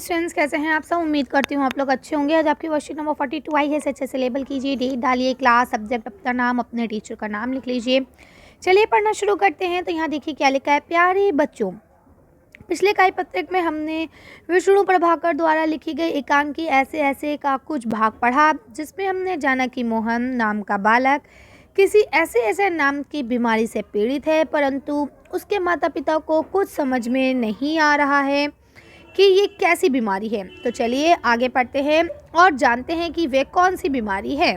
Students, कैसे हैं आप सब। उम्मीद करती हूँ आप लोग अच्छे होंगे। आज आपकी वर्कशीट नंबर 42 आई है। अच्छे से लेबल कीजिए, डेट डालिए, क्लास, सब्जेक्ट, अपना नाम, अपने टीचर का नाम लिख लीजिए। चलिए पढ़ना शुरू करते हैं। तो यहाँ देखिए क्या लिखा है। प्यारे बच्चों, पिछले कई पत्रक में हमने विष्णु प्रभाकर द्वारा लिखी गई एकांकी ऐसे ऐसे का कुछ भाग पढ़ा, जिसमें हमने जाना कि मोहन नाम का बालक किसी ऐसे ऐसे नाम की बीमारी से पीड़ित है, परंतु उसके माता पिता को कुछ समझ में नहीं आ रहा है कि ये कैसी बीमारी है। तो चलिए आगे पढ़ते हैं और जानते हैं कि वे कौन सी बीमारी है।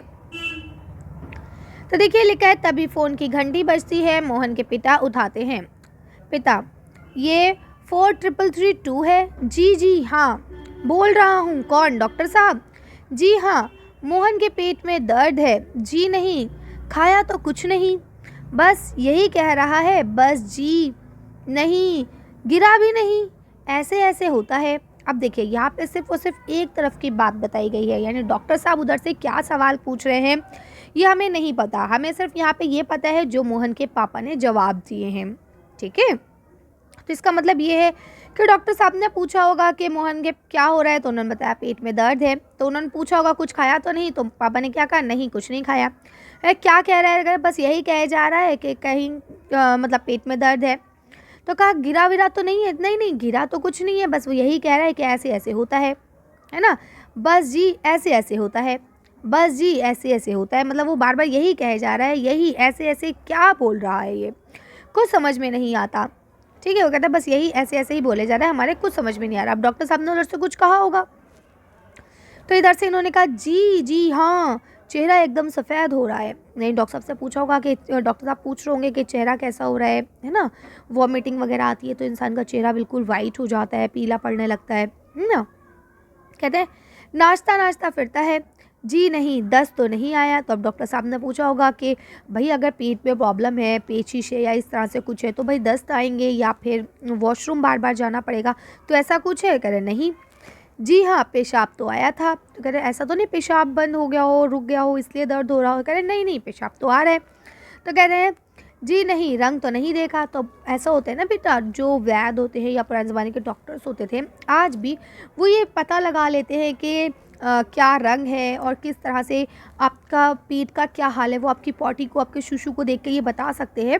तो देखिए लिखा है, तभी फ़ोन की घंटी बजती है। मोहन के पिता उठाते हैं। पिता, ये 4332 है। जी हाँ, बोल रहा हूँ। कौन? डॉक्टर साहब। जी हाँ। मोहन के पेट में दर्द है। जी नहीं, खाया तो कुछ नहीं, बस यही कह रहा है। बस जी नहीं, गिरा भी नहीं, ऐसे ऐसे होता है। अब देखिए यहाँ पे सिर्फ और सिर्फ एक तरफ की बात बताई गई है, यानी डॉक्टर साहब उधर से क्या सवाल पूछ रहे हैं ये हमें नहीं पता। हमें सिर्फ यहाँ पे ये पता है जो मोहन के पापा ने जवाब दिए हैं। ठीक है, तो इसका मतलब ये है कि डॉक्टर साहब ने पूछा होगा कि मोहन के क्या हो रहा है, तो उन्होंने बताया पेट में दर्द है। तो उन्होंने पूछा होगा कुछ खाया तो नहीं, तो पापा ने क्या कहा? नहीं, कुछ नहीं खाया। क्या कह रहा है? बस यही कहे जा रहा है कि कहीं मतलब पेट में दर्द है। तो कहा गिरा विरा तो नहीं है? नहीं, गिरा तो कुछ नहीं है, बस वो यही कह रहा है कि ऐसे ऐसे होता है ना। बस जी ऐसे ऐसे होता है, बस जी ऐसे ऐसे होता है, मतलब वो बार बार यही कहे जा रहा है। यही ऐसे ऐसे क्या बोल रहा है, ये कुछ समझ में नहीं आता। ठीक है, वो कहता है बस यही ऐसे ऐसे ही बोले जा रहा है, हमारे कुछ समझ में नहीं आ रहा। अब डॉक्टर साहब ने उधर से कुछ कहा होगा, तो इधर से इन्होंने कहा जी हाँ, चेहरा एकदम सफ़ेद हो रहा है। नहीं, डॉक्टर साहब से पूछा होगा कि डॉक्टर साहब पूछ रहे होंगे कि चेहरा कैसा हो रहा है ना। वॉमिटिंग वगैरह आती है तो इंसान का चेहरा बिल्कुल वाइट हो जाता है, पीला पड़ने लगता है ना। कहते हैं नाश्ता नाश्ता फिरता है। जी नहीं, दस्त तो नहीं आया। तो अब डॉक्टर साहब ने पूछा होगा कि भाई अगर पेट में प्रॉब्लम है, पेचिश है या इस तरह से कुछ है, तो भाई दस्त आएंगे या फिर वॉशरूम बार बार जाना पड़ेगा, तो ऐसा कुछ है? कह रहे नहीं। जी हाँ, पेशाब तो आया था। तो कह रहे ऐसा तो नहीं पेशाब बंद हो गया हो, रुक गया हो, इसलिए दर्द हो रहा हो? कह रहे नहीं, पेशाब तो आ रहा है। तो कह रहे हैं जी नहीं, रंग तो नहीं देखा। तो ऐसा होता है ना बेटा, जो वैद्य होते हैं या पुराने ज़माने के डॉक्टर्स होते थे, आज भी वो ये पता लगा लेते हैं कि क्या रंग है और किस तरह से आपका पेट का क्या हाल है। वो आपकी पॉटी को, आपके शिशु को देख के ये बता सकते हैं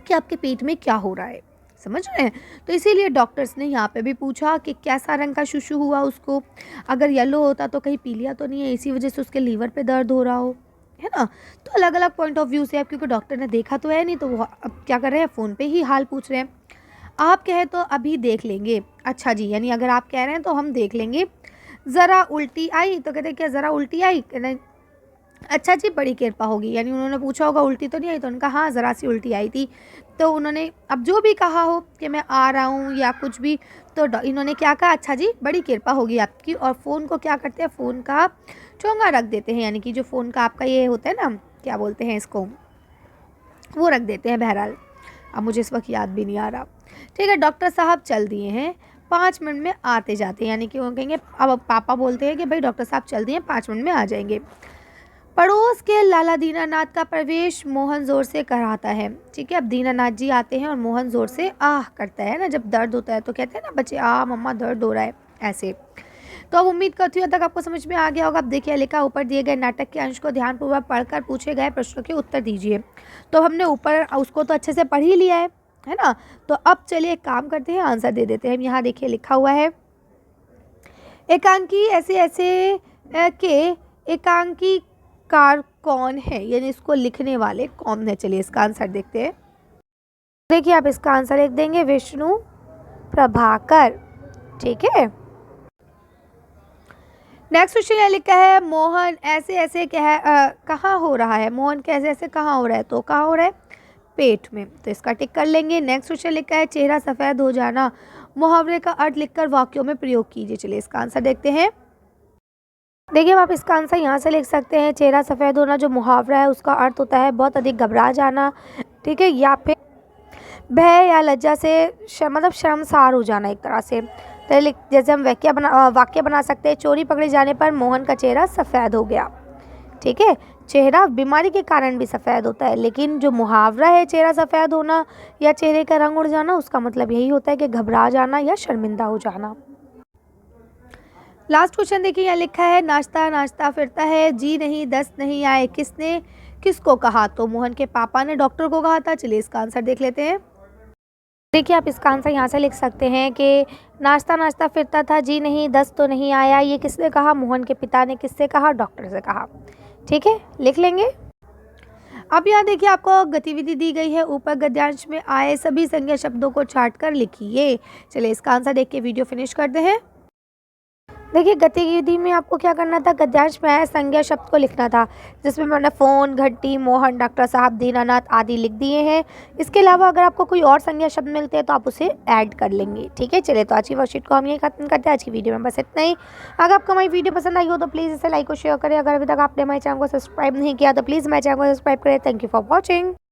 कि आपके पेट में क्या हो रहा है। समझ रहे हैं? तो इसीलिए डॉक्टर्स ने यहाँ पे भी पूछा कि कैसा रंग का शिशु हुआ उसको। अगर येलो होता तो कहीं पीलिया तो नहीं है, इसी वजह से उसके लीवर पे दर्द हो रहा हो, है ना। तो अलग अलग पॉइंट ऑफ व्यू से, अब क्योंकि डॉक्टर ने देखा तो है नहीं, तो वो अब क्या कर रहे हैं, फ़ोन पे ही हाल पूछ रहे हैं। आप कहे तो अभी देख लेंगे। अच्छा जी, यानी अगर आप कह रहे हैं तो हम देख लेंगे। ज़रा उल्टी आई? तो कहते क्या ज़रा उल्टी आई? कहते अच्छा जी, बड़ी कृपा होगी। यानी उन्होंने पूछा होगा उल्टी तो नहीं आई, तो उन्होंने कहा हाँ ज़रा सी उल्टी आई थी। तो उन्होंने अब जो भी कहा हो कि मैं आ रहा हूँ या कुछ भी, तो इन्होंने क्या कहा? अच्छा जी, बड़ी कृपा होगी आपकी। और फ़ोन को क्या करते हैं, फ़ोन का चोंगा रख देते हैं, यानी कि जो फ़ोन का आपका ये होता है ना, क्या बोलते हैं इसको, वो रख देते हैं। बहरहाल अब मुझे इस वक्त याद भी नहीं आ रहा। ठीक है, डॉक्टर साहब चल दिए हैं, 5 मिनट में आते जाते हैं। यानी कि वो कहेंगे, अब पापा बोलते हैं कि भाई डॉक्टर साहब चल दिए, 5 मिनट में आ जाएंगे। पड़ोस के लाला दीनानाथ का प्रवेश मोहन जोर से कराता है। ठीक है, अब दीनानाथ जी आते हैं और मोहन जोर से आह करता है ना, जब दर्द होता है तो कहते हैं ना बच्चे, आ मम्मा दर्द हो रहा है, ऐसे। तो अब उम्मीद करती हूँ तक आपको समझ में आ गया होगा। अब देखिए लिखा, ऊपर दिए गए नाटक के अंश को ध्यानपूर्वक पढ़कर पूछे गए प्रश्नों के उत्तर दीजिए। तो हमने ऊपर उसको तो अच्छे से पढ़ ही लिया है ना। तो अब चलिए एक काम करते हैं, आंसर दे देते हैं। यहाँ देखिए लिखा हुआ है, एकांकी ऐसे ऐसे के एकांकी कार कौन है, यानी इसको लिखने वाले कौन है। चलिए इसका आंसर देखते हैं। देखिए आप इसका आंसर लिख देंगे विष्णु प्रभाकर। ठीक है, नेक्स्ट क्वेश्चन यह लिखा है, मोहन ऐसे ऐसे कहाँ हो रहा है। मोहन कैसे ऐसे कहाँ हो रहा है, तो कहाँ हो रहा है, पेट में। तो इसका टिक कर लेंगे। नेक्स्ट क्वेश्चन लिखा है, चेहरा सफ़ेद हो जाना, मुहावरे का अर्थ लिखकर वाक्यों में प्रयोग कीजिए। चलिए इसका आंसर देखते हैं। देखिए आप इसका आंसर यहाँ से लिख सकते हैं, चेहरा सफ़ेद होना जो मुहावरा है उसका अर्थ होता है बहुत अधिक घबरा जाना। ठीक है, या फिर भय या लज्जा से मतलब शर्मसार हो जाना एक तरह से। तो जैसे हम वाक्य बना सकते हैं, चोरी पकड़े जाने पर मोहन का चेहरा सफ़ेद हो गया। ठीक है, चेहरा बीमारी के कारण भी सफ़ेद होता है, लेकिन जो मुहावरा है चेहरा सफ़ेद होना या चेहरे का रंग उड़ जाना, उसका मतलब यही होता है कि घबरा जाना या शर्मिंदा हो जाना। लास्ट क्वेश्चन देखिए, यहाँ लिखा है नाचता नाचता फिरता है, जी नहीं दस्त नहीं आए, किसने किसको कहा? तो मोहन के पापा ने डॉक्टर को कहा था। चलिए इसका आंसर देख लेते हैं। देखिए आप इसका आंसर यहाँ से लिख सकते हैं कि नाचता नाचता फिरता था, जी नहीं दस्त तो नहीं आया, ये किसने कहा? मोहन के पिता ने। किससे कहा? डॉक्टर से कहा। ठीक है, लिख लेंगे। अब यहाँ देखिए आपको गतिविधि दी गई है, ऊपर गद्यांश में आए सभी संज्ञा शब्दों को छांट कर लिखिए। चलिए इसका आंसर देख के वीडियो फिनिश करते हैं। देखिए गतिविधि में आपको क्या करना था, गद्यांश में आए संज्ञा शब्द को लिखना था, जिसमें मैंने फ़ोन, घंटी, मोहन, डॉक्टर साहब, दीनानाथ आदि लिख दिए हैं। इसके अलावा अगर आपको कोई और संज्ञा शब्द मिलते हैं तो आप उसे ऐड कर लेंगे। ठीक है, चलिए तो आज की वर्कशीट को हम यही खत्म करते हैं। आज की वीडियो में बस इतना ही। अगर आपको हमारी वीडियो पसंद आई हो तो प्लीज़ इसे लाइक और शेयर करें। अगर अभी तक आपने हमारे चैनल को सब्सक्राइब नहीं किया तो प्लीज़ हमारे चैनल को सब्सक्राइब करें। Thank you for watching.